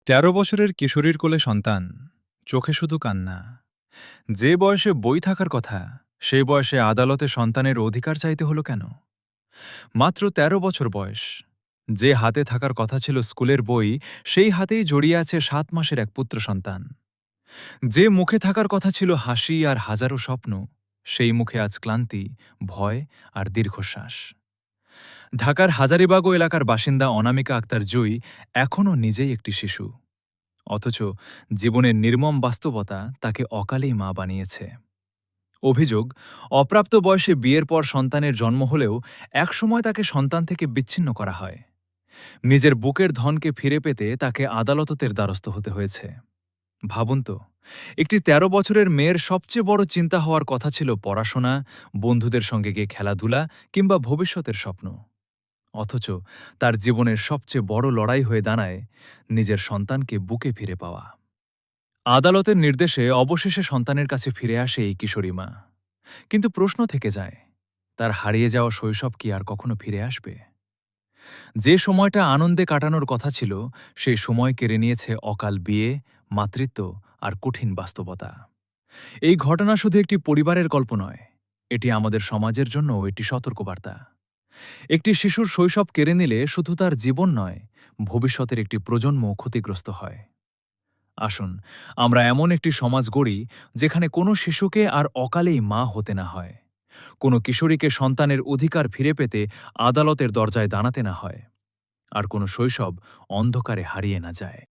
১৩ বছরের কিশোরীর কোলে সন্তান, চোখে শুধু কান্না। যে বয়সে বই থাকার কথা, সেই বয়সে আদালতে সন্তানের অধিকার চাইতে হলো কেন? মাত্র ১৩ বছর বয়স। যে হাতে থাকার কথা ছিল স্কুলের বই, সেই হাতেই জড়িয়ে আছে ৭ মাসের এক পুত্র সন্তান। যে মুখে থাকার কথা ছিল হাসি আর হাজারো স্বপ্ন, সেই মুখে আজ ক্লান্তি, ভয় আর দীর্ঘশ্বাস। ঢাকার হাজারীবাগ এলাকার বাসিন্দা অনামিকা আক্তার জুঁই এখনও নিজেই একটি শিশু। অথচ জীবনের নির্মম বাস্তবতা তাকে অকালেই মা বানিয়েছে। অভিযোগ, অপ্রাপ্ত বয়সে বিয়ের পর সন্তানের জন্ম হলেও একসময় তাকে সন্তান থেকে বিচ্ছিন্ন করা হয়। নিজের বুকের ধনকে ফিরে পেতে তাকে আদালতের দ্বারস্থ হতে হয়েছে। ভাবুন তো, একটি ১৩ বছরের মেয়ের সবচেয়ে বড় চিন্তা হওয়ার কথা ছিল পড়াশোনা, বন্ধুদের সঙ্গে গিয়ে খেলাধুলা কিংবা ভবিষ্যতের স্বপ্ন। অথচ তার জীবনের সবচেয়ে বড় লড়াই হয়ে দাঁড়ায় নিজের সন্তানকে বুকে ফিরে পাওয়া। আদালতের নির্দেশে অবশেষে সন্তানের কাছে ফিরে আসে এই কিশোরী মা। কিন্তু প্রশ্ন থেকে যায়, তার হারিয়ে যাওয়া শৈশব কি আর কখনো ফিরে আসবে? যে সময়টা আনন্দে কাটানোর কথা ছিল, সেই সময় কেড়ে নিয়েছে অকাল বিয়ে, মাতৃত্ব আর কঠিন বাস্তবতা। এই ঘটনা শুধু একটি পরিবারের গল্প নয়, এটি আমাদের সমাজের জন্যও একটি সতর্কবার্তা। একটি শিশুর শৈশব কেড়ে নিলে শুধু তার জীবন নয়, ভবিষ্যতের একটি প্রজন্মও ক্ষতিগ্রস্ত হয়। আসুন, আমরা এমন একটি সমাজ গড়ি যেখানে কোনো শিশুকে আর অকালেই মা হতে না হয়, কোনো কিশোরীকে সন্তানের অধিকার ফিরে পেতে আদালতের দরজায় দাঁড়াতে না হয়, আর কোনো শৈশব অন্ধকারে হারিয়ে না যায়।